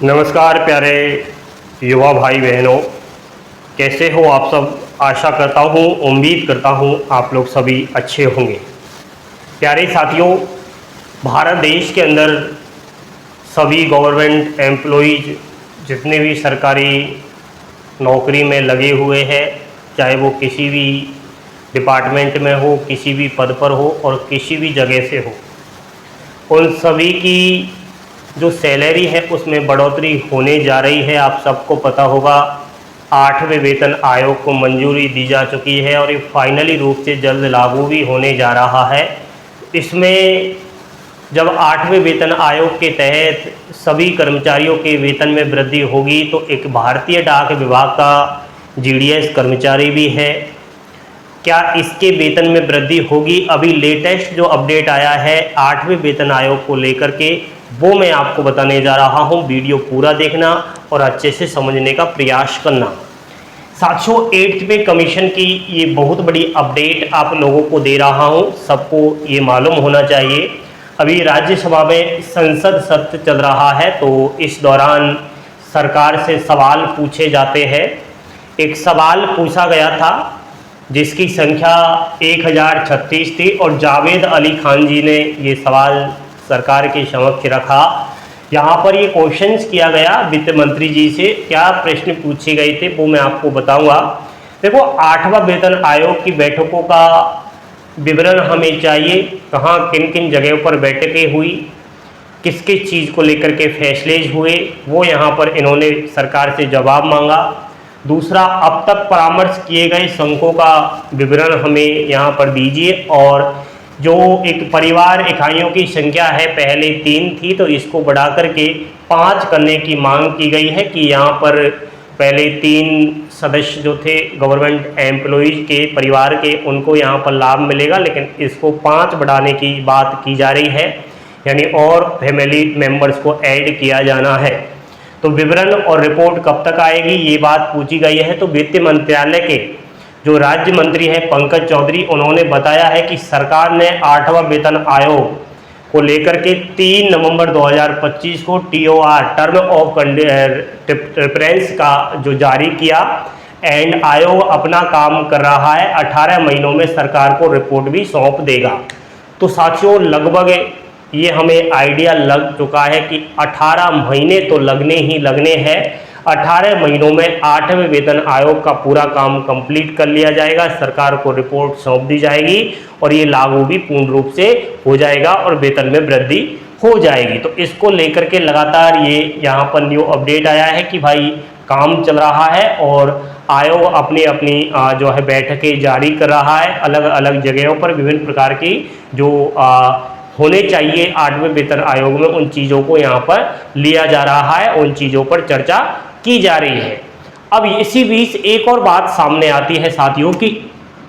नमस्कार प्यारे युवा भाई बहनों, कैसे हो आप सब। आशा करता हूँ, उम्मीद करता हूँ आप लोग सभी अच्छे होंगे। प्यारे साथियों, भारत देश के अंदर सभी गवर्नमेंट एम्प्लॉइज जितने भी सरकारी नौकरी में लगे हुए हैं, चाहे वो किसी भी डिपार्टमेंट में हो, किसी भी पद पर हो और किसी भी जगह से हो, उन सभी की जो सैलरी है उसमें बढ़ोतरी होने जा रही है। आप सबको पता होगा, 8वें वेतन आयोग को मंजूरी दी जा चुकी है और ये फाइनली रूप से जल्द लागू भी होने जा रहा है। इसमें जब 8वें वेतन आयोग के तहत सभी कर्मचारियों के वेतन में वृद्धि होगी तो एक भारतीय डाक विभाग का जीडीएस कर्मचारी भी है, क्या इसके वेतन में वृद्धि होगी? अभी लेटेस्ट जो अपडेट आया है 8वें वेतन आयोग को लेकर के, वो मैं आपको बताने जा रहा हूं। वीडियो पूरा देखना और अच्छे से समझने का प्रयास करना। साथियों, 8th पे कमीशन की ये बहुत बड़ी अपडेट आप लोगों को दे रहा हूं, सबको ये मालूम होना चाहिए। अभी राज्यसभा में संसद सत्र चल रहा है, तो इस दौरान सरकार से सवाल पूछे जाते हैं। एक सवाल पूछा गया था जिसकी संख्या 1036 थी और जावेद अली खान जी ने ये सवाल सरकार के समक्ष रखा। यहाँ पर ये क्वेश्चंस किया गया वित्त मंत्री जी से, क्या प्रश्न पूछे गए थे वो मैं आपको बताऊंगा। देखो, 8वां वेतन आयोग की बैठकों का विवरण हमें चाहिए, कहाँ किन किन जगहों पर बैठकें हुई, किस किस चीज़ को लेकर के फैसले हुए, वो यहाँ पर इन्होंने सरकार से जवाब मांगा। दूसरा, अब तक परामर्श किए गए शंकों का विवरण हमें यहाँ पर दीजिए, और जो एक परिवार इकाइयों की संख्या है, पहले 3 थी तो इसको बढ़ा करके 5 करने की मांग की गई है कि यहाँ पर पहले 3 सदस्य जो थे गवर्नमेंट एम्प्लॉइज के परिवार के, उनको यहाँ पर लाभ मिलेगा, लेकिन इसको 5 बढ़ाने की बात की जा रही है, यानी और फैमिली मेंबर्स को ऐड किया जाना है। तो विवरण और रिपोर्ट कब तक आएगी, ये बात पूछी गई है। तो वित्त मंत्रालय के जो राज्य मंत्री हैं पंकज चौधरी, उन्होंने बताया है कि सरकार ने 8वां वेतन आयोग को लेकर के 3 नवंबर 2025 को TOR टर्म ऑफ रेफरेंस का जो जारी किया, एंड आयोग अपना काम कर रहा है। 18 महीनों में सरकार को रिपोर्ट भी सौंप देगा। तो साथियों, लगभग ये हमें आइडिया लग चुका है कि 18 महीने तो लगने ही लगने हैं। 18 महीनों में 8वें वेतन आयोग का पूरा काम कंप्लीट कर लिया जाएगा, सरकार को रिपोर्ट सौंप दी जाएगी और ये लागू भी पूर्ण रूप से हो जाएगा और वेतन में वृद्धि हो जाएगी। तो इसको लेकर के लगातार ये यहाँ पर न्यू अपडेट आया है कि भाई काम चल रहा है और आयोग अपनी अपनी जो है बैठकें जारी कर रहा है अलग अलग जगहों पर। विभिन्न प्रकार की जो होने चाहिए 8वें वेतन आयोग में, उन चीज़ों को यहाँ पर लिया जा रहा है, उन चीज़ों पर चर्चा की जा रही है। अब इसी बीच एक और बात सामने आती है साथियों कि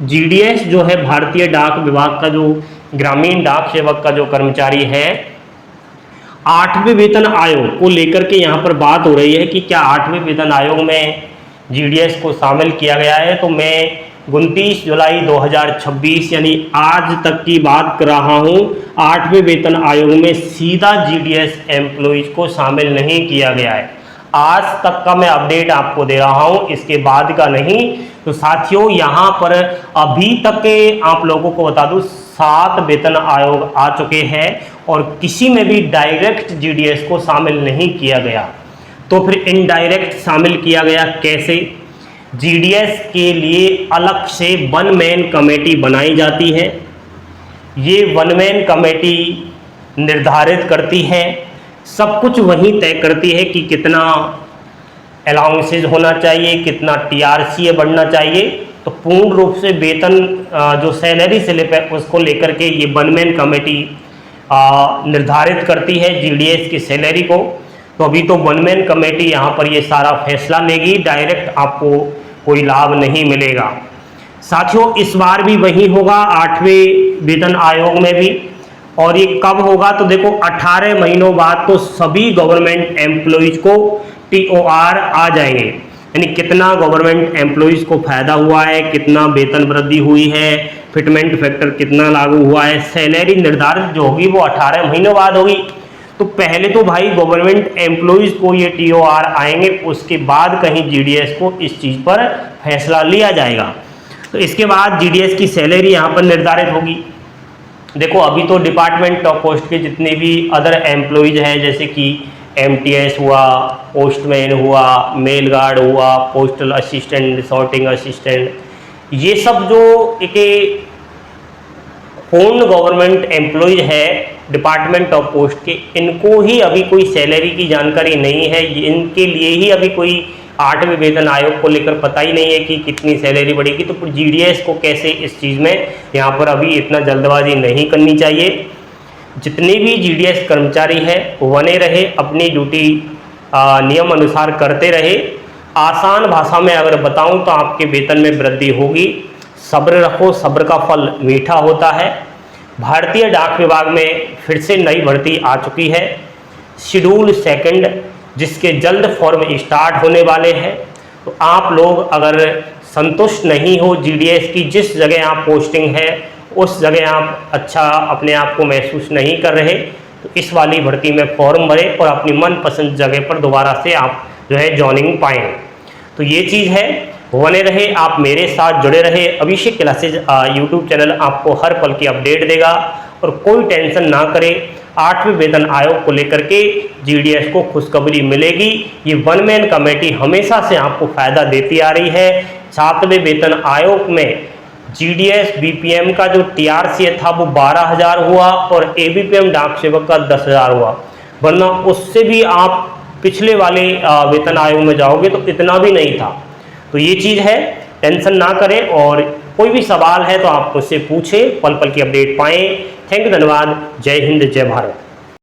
जीडीएस जो है भारतीय डाक विभाग का, जो ग्रामीण डाक सेवक का जो कर्मचारी है, 8वें वेतन आयोग को लेकर के यहाँ पर बात हो रही है कि क्या 8वें वेतन आयोग में जीडीएस को शामिल किया गया है। तो मैं 29 जुलाई 2026 यानी आज तक की बात कर रहा हूँ, 8वें वेतन आयोग में सीधा जीडीएस एम्प्लॉइज को शामिल नहीं किया गया है। आज तक का मैं अपडेट आपको दे रहा हूँ, इसके बाद का नहीं। तो साथियों, यहाँ पर अभी तक के आप लोगों को बता दूँ 7 वेतन आयोग आ चुके हैं और किसी में भी डायरेक्ट जीडीएस को शामिल नहीं किया गया। तो फिर इनडायरेक्ट शामिल किया गया कैसे? जीडीएस के लिए अलग से 1 मैन कमेटी बनाई जाती है। ये 1 मैन कमेटी निर्धारित करती है, सब कुछ वही तय करती है कि कितना अलाउंसेज होना चाहिए, कितना टीआरसी बढ़ना चाहिए। तो पूर्ण रूप से वेतन जो सैलरी स्लिप है उसको लेकर के ये 1 मैन कमेटी निर्धारित करती है जीडीएस की सैलरी को। तो अभी तो 1 मैन कमेटी यहाँ पर ये सारा फैसला लेगी, डायरेक्ट आपको कोई लाभ नहीं मिलेगा। साथियों, इस बार भी वही होगा 8वें वेतन आयोग में भी, और ये कब होगा तो देखो 18 महीनों बाद तो सभी गवर्नमेंट एम्प्लॉइज को TOR आ जाएंगे, यानी कितना गवर्नमेंट एम्प्लॉइज को फायदा हुआ है, कितना वेतन वृद्धि हुई है, फिटमेंट फैक्टर कितना लागू हुआ है, सैलरी निर्धारित जो होगी वो 18 महीनों बाद होगी। तो पहले तो भाई गवर्नमेंट एम्प्लॉइज़ को ये TOR आएंगे, उसके बाद कहीं GDS को इस चीज़ पर फैसला लिया जाएगा। तो इसके बाद GDS की सैलरी यहाँ पर निर्धारित होगी। देखो अभी तो डिपार्टमेंट ऑफ पोस्ट के जितने भी अदर एम्प्लॉइज हैं, जैसे कि MTS हुआ, पोस्टमैन हुआ, मेल गार्ड हुआ, पोस्टल असिस्टेंट, सॉर्टिंग असिस्टेंट, ये सब जो एक पूर्ण गवर्नमेंट एम्प्लॉयज है डिपार्टमेंट ऑफ पोस्ट के, इनको ही अभी कोई सैलरी की जानकारी नहीं है। इनके लिए ही अभी कोई 8वें वेतन आयोग को लेकर पता ही नहीं है कि कितनी सैलरी बढ़ेगी। तो GDS को कैसे इस चीज़ में यहाँ पर अभी इतना जल्दबाजी नहीं करनी चाहिए। जितने भी GDS कर्मचारी हैं बने रहे, अपनी ड्यूटी नियम अनुसार करते रहे। आसान भाषा में अगर बताऊं तो आपके वेतन में वृद्धि होगी। सब्र रखो, सब्र का फल मीठा होता है। भारतीय डाक विभाग में फिर से नई भर्ती आ चुकी है, शेड्यूल 2, जिसके जल्द फॉर्म स्टार्ट होने वाले हैं। तो आप लोग अगर संतुष्ट नहीं हो GDS की, जिस जगह आप पोस्टिंग है उस जगह आप अच्छा अपने आप को महसूस नहीं कर रहे, तो इस वाली भर्ती में फॉर्म भरें और अपनी मनपसंद जगह पर दोबारा से आप जो है जॉइनिंग पाएँ। तो ये चीज़ है, बने रहे, आप मेरे साथ जुड़े रहे। अभिषेक क्लासेज यूट्यूब चैनल आपको हर पल की अपडेट देगा। और कोई टेंशन ना करें, 8वें वेतन आयोग को लेकर के GDS को खुशखबरी मिलेगी। ये वन मैन कमेटी हमेशा से आपको फ़ायदा देती आ रही है। 7वें वेतन आयोग में GDS BPM का जो TRC था वो 12,000 हुआ और ABPM डाक सेवक का 10,000 हुआ, वरना उससे भी आप पिछले वाले वेतन आयोग में जाओगे तो इतना भी नहीं था। तो ये चीज़ है, टेंशन ना करें और कोई भी सवाल है तो आप मुझसे पूछें, पल पल की अपडेट पाएँ। थैंक यू, धन्यवाद। जय हिंद, जय भारत।